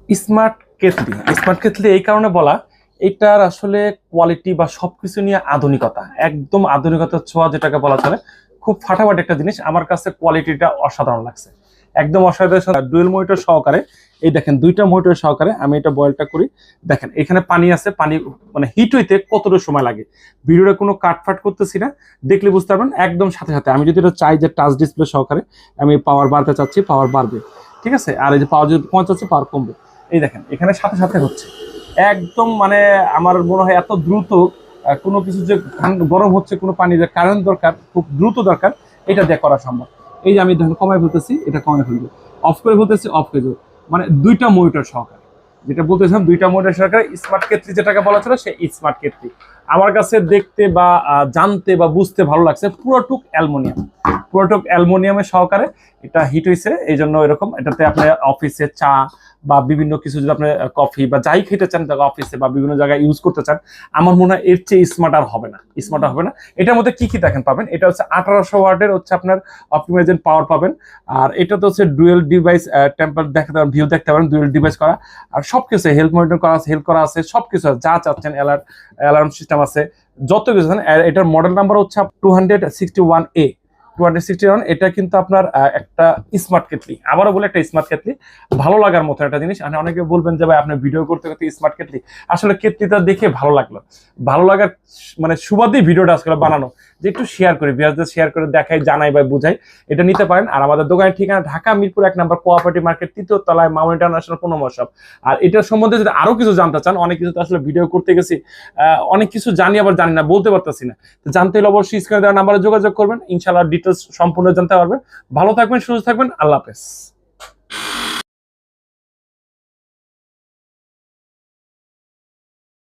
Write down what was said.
Smart কেতলি, smart কেতলি এই কারণে বলা, এটার আসলে কোয়ালিটি বা সবকিছু নিয়ে আধুনিকতা, একদম আধুনিকতার ছোঁয়া যেটাকে বলা চলে। খুব ফাটাফাটি একটা জিনিস, আমার কাছে কোয়ালিটিটা অসাধারণ লাগছে, একদম অসাধারণ। ডুয়েল মনিটর সহকারে, এই দেখেন দুইটা মনিটর সহকারে আমি এটা বয়েলটা করি। দেখেন এখানে পানি আছে, পানি মানে হিট হইতে কতটা সময় লাগে, ভিডিওটা কোনো কাটফাট করতেছি না, দেখলে বুঝতে পারবেন একদম সাথে সাথে। আমি যদি এটা চাই যে টাচ ডিসপ্লে সহকারে আমি পাওয়ার বাড়তে চাচ্ছি, পাওয়ার বাড়বে, ঠিক আছে। আর এই যে পাওয়ার যদি পৌঁছাচ্ছে, পাওয়ার কমবে। এই দেখেন এখানে সাথে সাথে হচ্ছে একদম, মানে আমার মনে হয় এত দ্রুত কোনো কিছু যে গরম হচ্ছে, কোনো পানি যে কারেন্ট দরকার, খুব দ্রুত দরকার, এটা দিয়ে করা সম্ভব। এই যে আমি দেখেন কমাই ফেলতেছি, এটা কমাই ফেলবে, অফ করে ফেলতেছি, অফ হয়ে যাবে। মানে দুইটা মনিটর সহকারে, যেটা বলতেছিলাম দুইটা মনিটর সহকারে স্মার্ট কেটলি যেটাকে বলা ছিল, সেই স্মার্ট কেটলি আমার কাছে দেখতে বা জানতে বা বুঝতে ভালো লাগছে। পুরোটুক অ্যালুমিনিয়াম, পুরোটুক অ্যালুমিনিয়ামের সহকারে এটা হিট হয়েছে, এই জন্য এরকম। এটাতে আপনি অফিসে চা বা বিভিন্ন কিছু যদি আপনি কফি বা যাই খেতে চান অফিসে বা বিভিন্ন জায়গায় ইউজ করতে চান, আমার মনে হয় এর চেয়ে স্মার্ট আর হবে না, স্মার্ট আর হবে না। এটার মধ্যে কি কি দেখেন পাবেন, এটা হচ্ছে 1800 ওয়াটের হচ্ছে আপনার অপটিমাইজেশন পাওয়ার পাবেন। আর এটা তো হচ্ছে ডুয়েল ডিভাইস টেম্পার দেখতে পারেন, ভিউ দেখতে পারেন, ডুয়েল ডিভাইস করা। আর সবকিছু হেলথ মনিটর করা আছে, হেল্প করা আছে, সবকিছু আছে যা চাচ্ছেন, অ্যালার্ম সিস্টেম আছে, যত কিছু আছেন। এটার মডেল নাম্বার হচ্ছে 261A, 261। এটা কিন্তু আপনার একটা স্মার্ট কেটলি, আবারও বলে একটা স্মার্ট কেটলি, ভালো লাগার মতো একটা জিনিস। মানে অনেকে বলবেন যে ভাই আপনি ভিডিও করতে করতে স্মার্ট কেটলি, আসলে কেটলিটা দেখে ভালো লাগলো, ভালো লাগার মানে সুবাদেই ভিডিওটা আজকে বানানো, যে একটু শেয়ার করি, ভিউয়ারদের শেয়ার করে দেখাই, জানাই বা বুঝাই। এটা নিতে পারেন। আর আমাদের দোকানের ঠিকানা ঢাকা মিরপুর 1 নম্বর কোঅপারেটিভ মার্কেট, 3য় তলায় মামুন ইন্টারন্যাশনাল পণ্য মহোৎসব। আর এটার সম্বন্ধে যদি আরো কিছু জানতে চান, অনেক কিছু তো আসলে ভিডিও করতে গেছি, অনেক কিছু জানি আবার জানি না, বলতে পারতেছি না, জানতে হলে অবশ্যই স্ক্রিনে দেওয়া নাম্বারে যোগাযোগ করবেন, ইনশাআল্লাহ ডিটেলস সম্পূর্ণ জানতে পারবেন। ভালো থাকবেন, সুস্থ থাকবেন, আল্লাহ হাফেজ।